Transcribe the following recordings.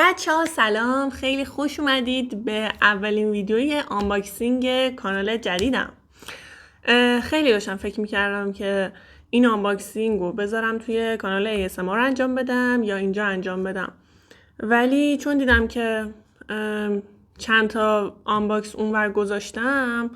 بچه ها سلام، خیلی خوش اومدید به اولین ویدیوی آنباکسینگ کانال جدیدم. خیلی داشتم فکر میکردم که این آنباکسینگ رو بذارم توی کانال ASMR انجام بدم یا اینجا انجام بدم، ولی چون دیدم که چند تا آنباکس اونور گذاشتم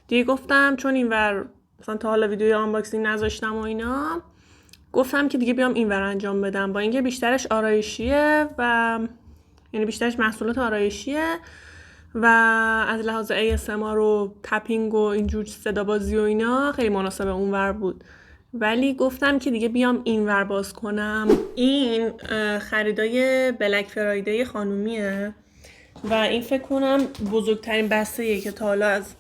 دیگه گفتم چون اینور مثلا تا حالا ویدیوی آنباکسینگ نذاشتم و اینا، گفتم که دیگه بیام اینور انجام بدم. با اینکه بیشترش آرایشیه و یعنی بیشترش محصولات آرایشیه و از لحاظ ASMR و تپینگ و اینجور صدا بازی و اینا خیلی مناسب اونور بود، ولی گفتم که دیگه بیام اینور باز کنم. این خریدای بلک فرایدی خانومیه و این فکر کنم بزرگترین بسته‌ایه که تا حالا از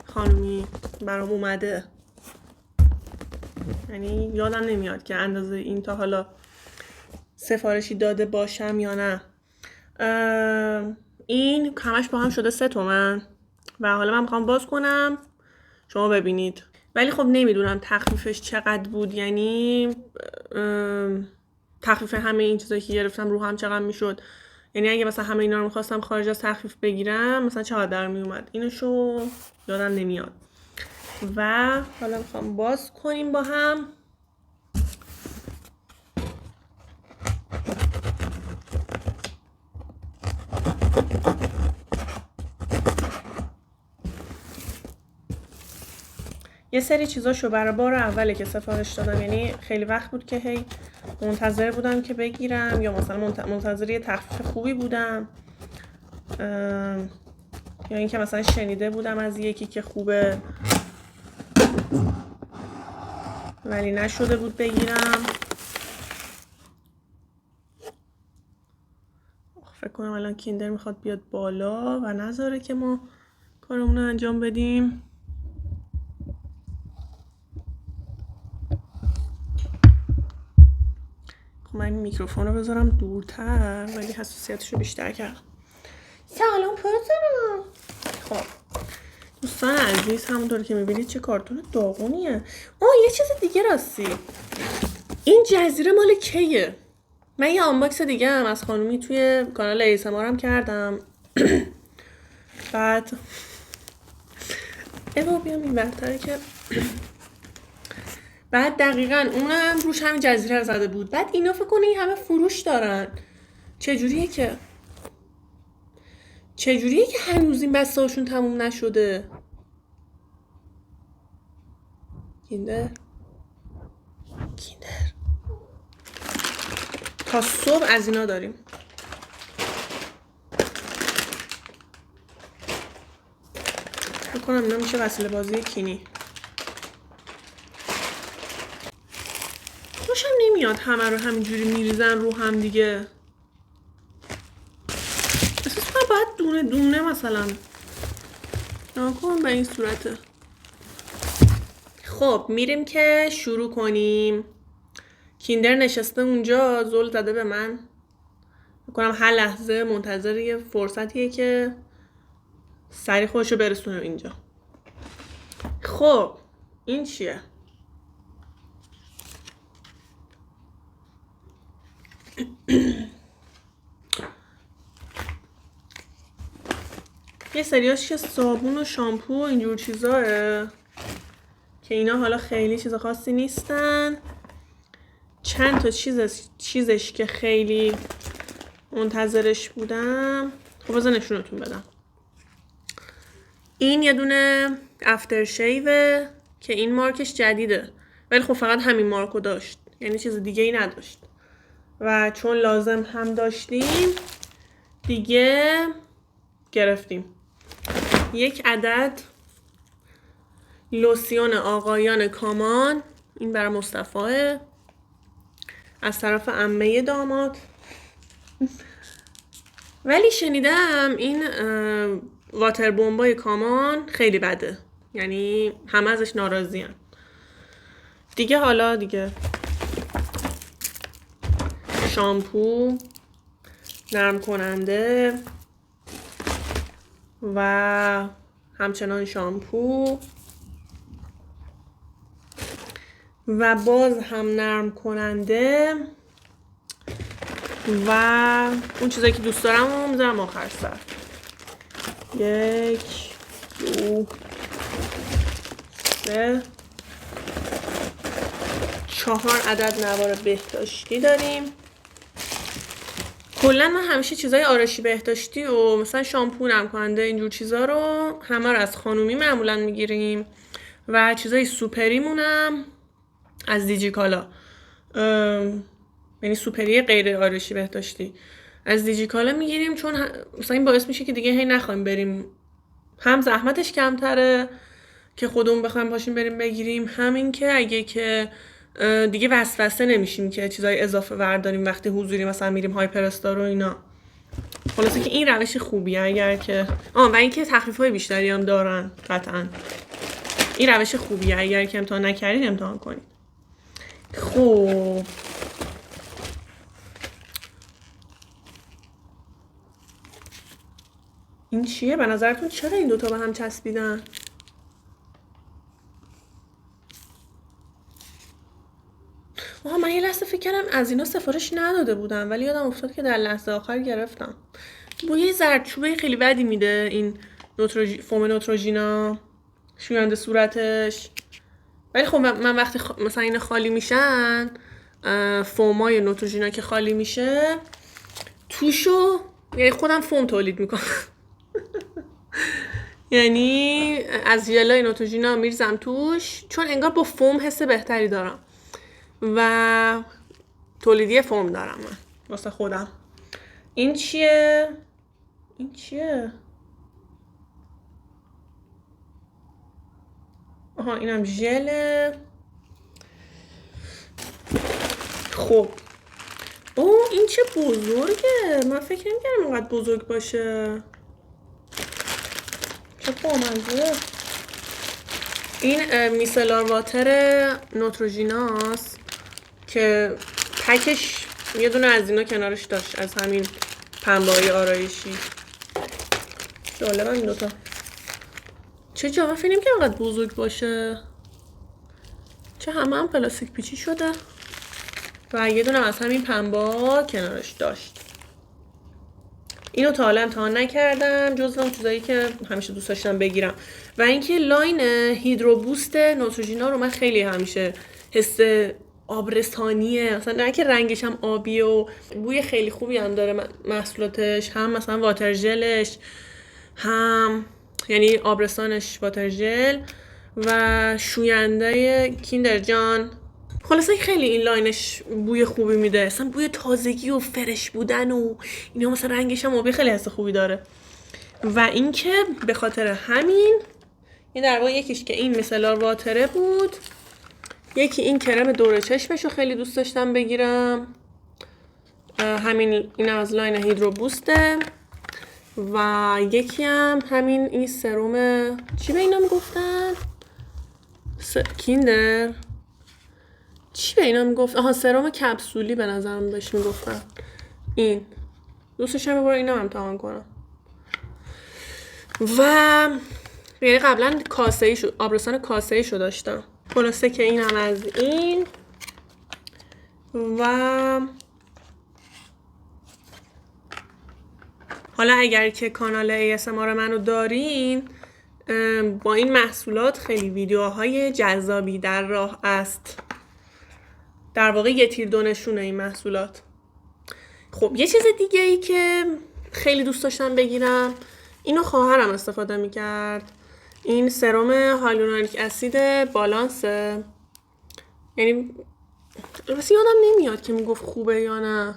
خانومی برام اومده. یعنی یادم نمیاد که اندازه این تا حالا سفارشی داده باشم یا نه. این همش با هم شده 3 تومن و حالا من میخوام باز کنم شما ببینید، ولی خب نمیدونم تخفیفش چقدر بود، یعنی تخفیف همه این چیزایی که گرفتم رو هم چقدر میشد. یعنی اگه مثلا همه اینا رو میخواستم خارج از تخفیف بگیرم مثلا چقدر در میومد، اینشو یادم نمیاد. و حالا میخوام باز کنیم با هم. یه سری چیزاشو برای بار اوله که سفارش دادم، یعنی خیلی وقت بود که هی منتظر بودم که بگیرم یا مثلا منتظر یه تخفیف خوبی بودم یا اینکه مثلا شنیده بودم از یکی که خوبه ولی نشده بود بگیرم. فکر کنم الان کیندر میخواد بیاد بالا و نذاره که ما کارمون رو انجام بدیم. خب من این میکروفون رو بذارم دورتر ولی حساسیتش رو بیشتر کردم. سلام پسرم. خب دوستان عزیز، همونطور که میبینید چه کارتون داغونیه. یه چیز دیگه راستی، این جزیره مال کیه؟ من یه آنباکس دیگه هم از خانومی توی کانال ASMR هم کردم. بعد بیام این برتره که بعد دقیقاً اونم روش همین جزیره رو زده بود. بعد اینا فکر کنه این همه فروش دارن. چجوریه که هنوز این بسته هاشون تموم نشده؟ کیندر تا صبح از اینا داریم. فکر کنم اینا میشه وسیله بازی کینی. خوشم نمیاد همه رو همینجوری میریزن رو هم دیگه. احساس کنم باید دونه دونه مثلا نکنم به این صورته. خب میریم که شروع کنیم. کیندر نشسته اونجا زل زده به من. میکنم هر لحظه منتظر یه فرصتیه که سری خودشو برسونه اینجا. خب این چیه؟ یه سریاش که صابون و شامپو و اینجور چیزاه که اینا حالا خیلی چیز خاصی نیستن. چند تا چیزش که خیلی منتظرش بودم. خب بذار نشونتون بدم. این یه دونه افتر شیوه که این مارکش جدیده، ولی خب فقط همین مارکو داشت، یعنی چیز دیگه ای نداشت و چون لازم هم داشتیم دیگه گرفتیم. یک عدد لوسیون آقایان کامان، این برای مصطفی از طرف عمه داماد. ولی شنیدم این واتر بمبای کامان خیلی بده، یعنی همه ازش ناراضی‌ان دیگه. حالا دیگه شامپو، نرم کننده و همچنان شامپو و باز هم نرم کننده و اون چیزایی که دوست دارم رو میذارم آخر سر. 1 2 3 4 عدد نوار بهداشتی داریم. کلا من همیشه چیزای آرایشی بهداشتی و مثلا شامپو، نرم کننده، اینجور چیزا رو همه رو از خانومی معمولا میگیریم و چیزای سوپریمونم از دیجیکالا، یعنی سوپری غیر آرایشی بهداشتی از دیجیکالا میگیریم، چون مثلا این باعث میشه که دیگه هی نخوایم بریم، هم زحمتش کمتره که خودمون بخوایم پاشیم بریم بگیریم، همین که اگه که دیگه وسوسه نمیشیم که چیزای اضافه ورداریم وقتی حضوری مثلا میریم هایپر استار و اینا. خلاصه که این روش خوبیه اگر که و اینکه تخفیف‌های بیشتری هم دارن قطعاً. این روش خوبیه اگر که امتحان نکردین امتحان کنید. خب این چیه؟ به نظرتون چرا این دوتا به هم چسبیدن؟ من یه لحظه فکر کردم از اینا سفارش نداده بودم، ولی یادم افتاد که در لحظه آخر گرفتم. بوی زردچوبه خیلی بدی میده این فوم نوتروژینا، شوینده صورتش. ولی خب من وقتی مثلا این خالی میشن، فومای نوتروژینا که خالی میشه توشو، یعنی خودم فوم تولید میکنم. یعنی از ژلای نوتروژینا میریزم توش، چون انگار با فوم حس بهتری دارم و تولیدی فوم دارم من واسه خودم. این چیه؟ آها اینم ژله. خب این چه بزرگه، من فکر نمی‌کردم اینقدر بزرگ باشه. چه بامزه. این میسلار واتر نوتروژیناست که پکش یه دونه از اینا کنارش داشت، از همین پنبه‌های آرایشی. جالبه این دوتا. چه جا، من فکر نمی‌کردم اینقدر بزرگ باشه. چه هم پلاستیک پیچی شده و یه دونه از همین پنبه کنارش داشت. اینو تا حالا امتحان نکردم، جزو اون چیزایی که همیشه دوست داشتم بگیرم. و اینکه لاین هیدرو بوست نوتروژینا رو من خیلی همیشه حس آبرسانیه، مثلا نه که رنگش هم آبیه و بوی خیلی خوبی هم داره محصولاتش، هم مثلا واتر ژلش، هم یعنی آبرسانش واتر ژل و شوینده کیندر جان. خلاصه خیلی این لاینش بوی خوبی میده، اصلا بوی تازگی و فرش بودن و اینا، مثلا رنگش هم آبی خیلی حس خوبی داره. و اینکه به خاطر همین این در واقع یکیش که این میسلار واتره بود، یکی این کرم دور چشمشو خیلی دوست داشتم بگیرم، همین این از لاین هیدرو بوسته، و یکی هم همین این سروم چی به اینا میگفتن؟ کیندر چی به اینا میگفت؟ آها سروم کپسولی به نظرم بهش میگفتن. این دوستش هم ببرم اینا هم امتحان کنم. و یعنی قبلا کاسه‌ای شد، آبرسان کاسه‌ای شو داشتم. خلاصه که این هم از این. و حالا اگر که کانال ASMR منو دارین، با این محصولات خیلی ویدیوهای جذابی در راه است. در واقع یه تیر دو نشونه این محصولات. خب یه چیز دیگه ای که خیلی دوست داشتم بگیرم، اینو خواهرم استفاده میکرد، این سرم هیالورونیک اسید بالانسه. یعنی البته یادم نمیاد که میگفت خوبه یا نه،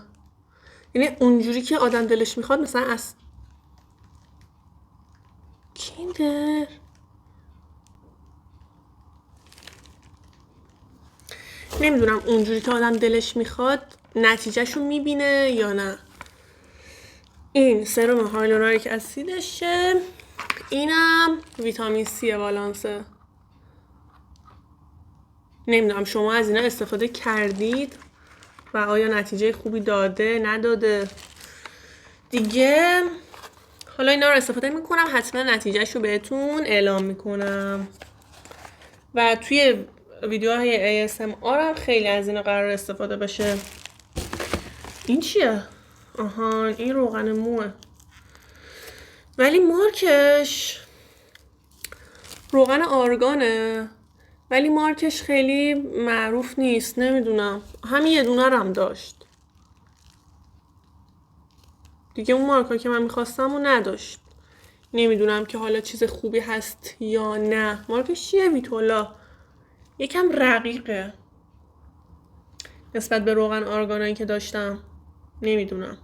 یعنی اونجوری که آدم دلش میخواد، مثلا از کیندر نمیدونم اونجوری که آدم دلش میخواد نتیجهشو میبینه یا نه. این سرم هیالورونیک اسیدشه، اینم ویتامین سی بالانسه. نمیدونم شما از اینا استفاده کردید و آیا نتیجه خوبی داده نداده دیگه. حالا اینا رو استفاده میکنم، حتما نتیجهشو بهتون اعلام میکنم و توی ویدیوهای ASMR هم خیلی از اینا قرار استفاده بشه. این چیه؟ آهان این روغن موه، ولی مارکش روغن آرگانه، ولی مارکش خیلی معروف نیست. نمیدونم، همین یه دونه هم داشت دیگه، اون مارکا که من میخواستم اون نداشت. نمیدونم که حالا چیز خوبی هست یا نه. مارکش چیه ویتولا؟ یکم رقیقه نسبت به روغن آرگانایی که داشتم. نمیدونم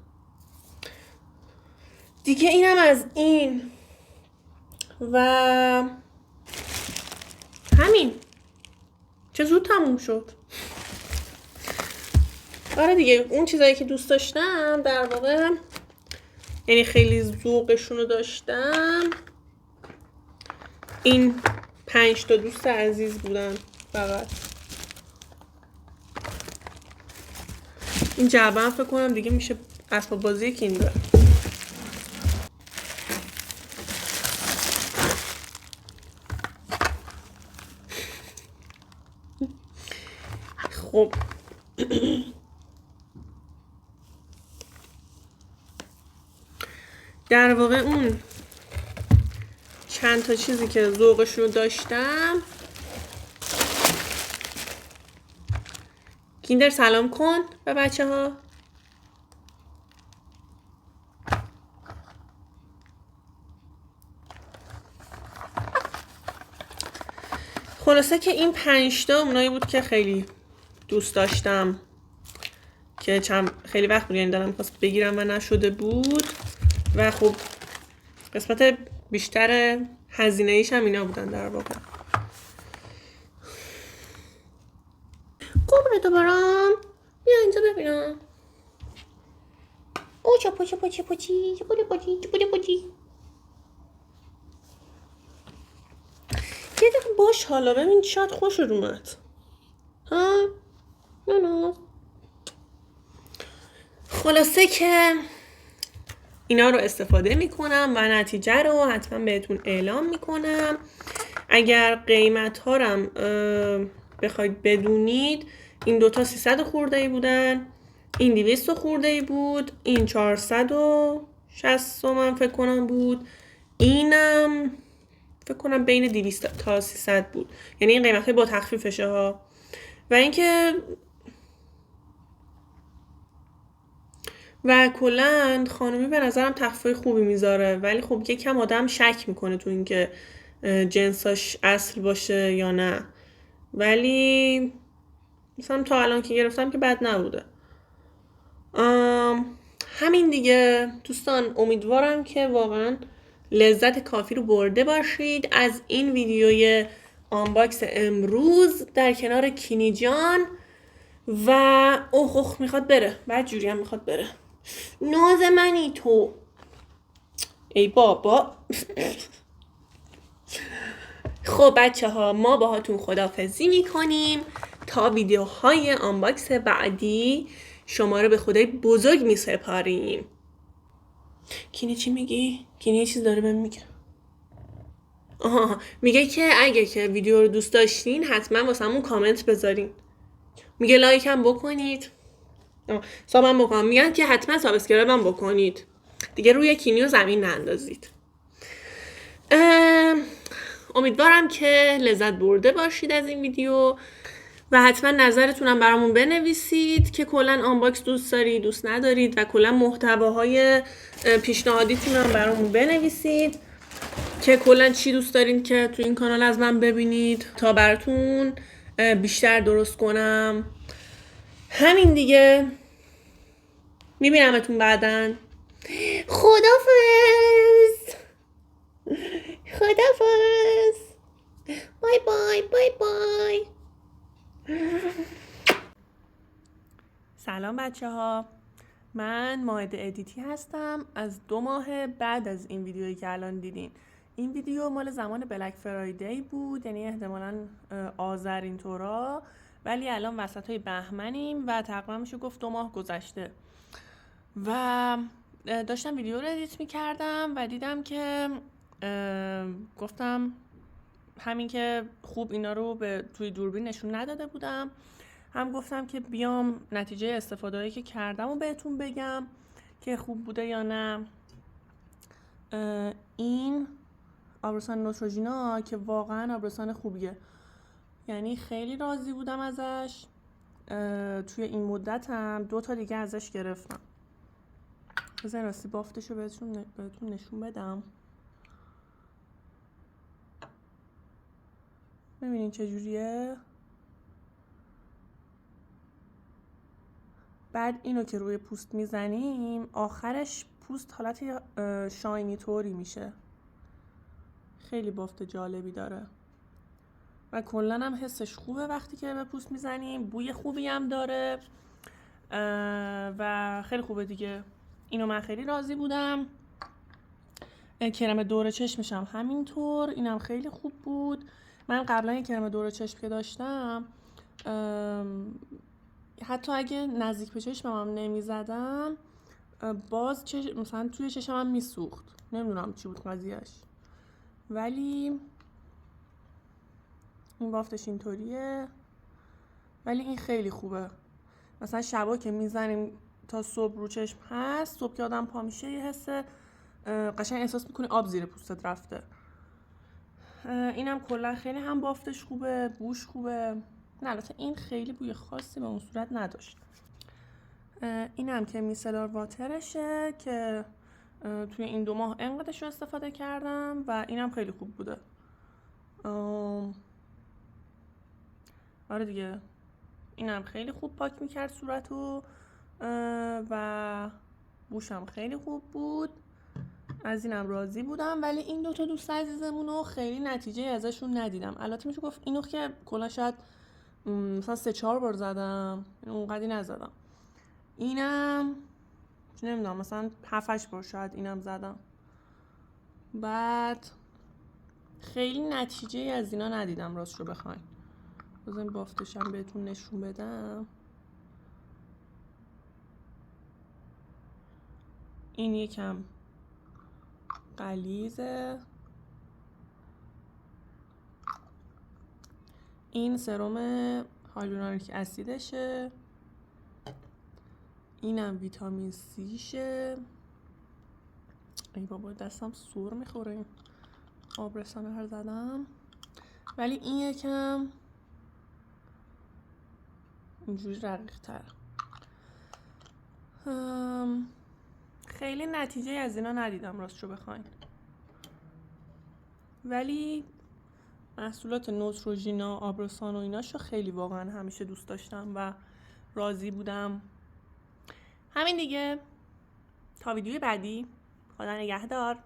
دیگه. اینم از این و همین. چه زود تموم شد. آره دیگه، اون چیزایی که دوست داشتم در واقع، یعنی خیلی ذوقشون رو داشتم، این 5 تا دوست عزیز بودن فقط. این جعبه هم فکر کنم دیگه میشه اسباب بازی کیندر. خب در واقع اون چند تا چیزی که ذوقشون رو داشتم. کیندر سلام کن به بچه ها. خلاصه که این 5 تا اونایی بود که خیلی دوست داشتم، که خیلی وقت بود، یعنی دارم می‌خواست بگیرم و نشده بود. و خب قسمت بیشتر هزینه ایش هم اینا بودن در واقع. قبره دوبارم بیا اینجا ببینم. او چا پوچی پوچی پوچی پوچی پوچی پوچی. یه دقیقه باش حالا ببین شاید خوش اومد. ها نه خلاصه که اینا رو استفاده میکنم و نتیجه رو حتما بهتون اعلام میکنم. اگر قیمت ها رو بخواید بدونید، این دوتا 300 خورده بودن، این 200 خورده بود، این 460 تومن فکر کنم بود، اینم فکر کنم بین 200 تا 300 بود. یعنی این قیمت های با تخفیفشه ها. و اینکه و کلند خانومی به نظرم تخفیف خوبی میذاره، ولی خب یکم آدم شک میکنه تو اینکه جنساش اصل باشه یا نه. ولی مثلا تا الان که گرفتم که بد نبوده. همین دیگه دوستان، امیدوارم که واقعا لذت کافی رو برده باشید از این ویدیوی آنباکس امروز در کنار کینی جان. و اوه میخواد بره، بعد جوری هم میخواد بره. ناز منی تو ای بابا. خب بچه ها، ما باهاتون خداحافظی میکنیم تا ویدیوهای آنباکس بعدی. شما رو به خدای بزرگ میسپاریم. کینی چی میگی؟ کینی یه چیز داره بهم میگه. میگه که اگه که ویدیو رو دوست داشتین حتما واسمون کامنت بذارین. میگه لایک هم بکنید، ساب هم بکنم. میگن که حتما سابسکرایب هم بکنید دیگه، روی کینی و زمین نندازید. امیدوارم که لذت برده باشید از این ویدیو و حتما نظرتونم برامون بنویسید که کلا آنباکس دوست دارید دوست ندارید، و کلا محتواهای پیشنهادیتونم برامون بنویسید که کلا چی دوست دارین که تو این کانال از من ببینید تا براتون بیشتر درست کنم. همین دیگه، میبینمتون بعداً. خدافظ. بای بای بای بای. سلام بچه ها، من مائده ادیتی هستم. از 2 ماه بعد از این ویدیویی که الان دیدین. این ویدیو مال زمان بلک فرایدی بود، یعنی احتمالاً آذر اینطورا، ولی الان وسطای بهمنیم و تقریبا میشه گفت 2 ماه گذشته. و داشتم ویدیو رو ادیت میکردم و دیدم که گفتم همین که خوب اینا رو توی دوربین نشون نداده بودم، هم گفتم که بیام نتیجه استفاده‌ای که کردم و بهتون بگم که خوب بوده یا نه. این آبروسان نوتروژینا که واقعا آبروسان خوبیه، یعنی خیلی راضی بودم ازش. توی این مدت هم 2 تا دیگه ازش گرفتم. بذار راستی بافتشو بهتون نشون بدم. ببینین چجوریه. بعد اینو که روی پوست میزنیم آخرش پوست حالت شاینی طوری میشه. خیلی بافت جالبی داره و کلن هم حسش خوبه وقتی که به پوست میزنیم. بوی خوبی هم داره و خیلی خوبه دیگه. اینو من خیلی راضی بودم. کرم دور چشمشم همینطور، اینم خیلی خوب بود. من قبلا این کرم دور چشم که داشتم حتی اگه نزدیک به چشمم نمیزدم باز مثلا توی چشمم میسوخت. نمیدونم چی بود قضیهش، ولی این بافتش اینطوریه. ولی این خیلی خوبه. مثلا شبا که میزنیم تا صبح رو چشم هست، صبح که آدم پا میشه یه حسه قشنگ احساس میکنی آب زیر پوستت رفته. اینم کلا خیلی هم بافتش خوبه، بوش خوبه. نه البته این خیلی بوی خاصی به اون صورت نداشت. اینم که میسلار واترشه که توی این 2 ماه انقدرش رو استفاده کردم و اینم خیلی خوب بوده. آره دیگه، اینم خیلی خوب پاک میکرد صورتو و بوشم خیلی خوب بود. از اینم راضی بودم. ولی این 2 تا دوست عزیزمونو خیلی نتیجه ازشون ندیدم. البته میشه گفت اینو که کلا شاید مثلا 3-4 بار زدم، اونقدی نزدم. اینم نمیدونم مثلا 7-8 بار شاید اینم زدم. بعد خیلی نتیجه از اینا ندیدم راست رو بخواین. بذاریم بافتشم بهتون نشون بدم. این یکم غلیظه. این سرم هیالورونیک اسیدشه. اینم ویتامین سی شه. ای بابا دستم سور میخوره این آبرسانه هر زدم. ولی این یکم اینجوری رقیق تر. خیلی نتیجه از اینا ندیدم راست رو بخواین. ولی محصولات نوتروژینا، آبروسان و ایناشو خیلی واقعا همیشه دوست داشتم و راضی بودم. همین دیگه. تا ویدیوی بعدی. خدا نگهدار.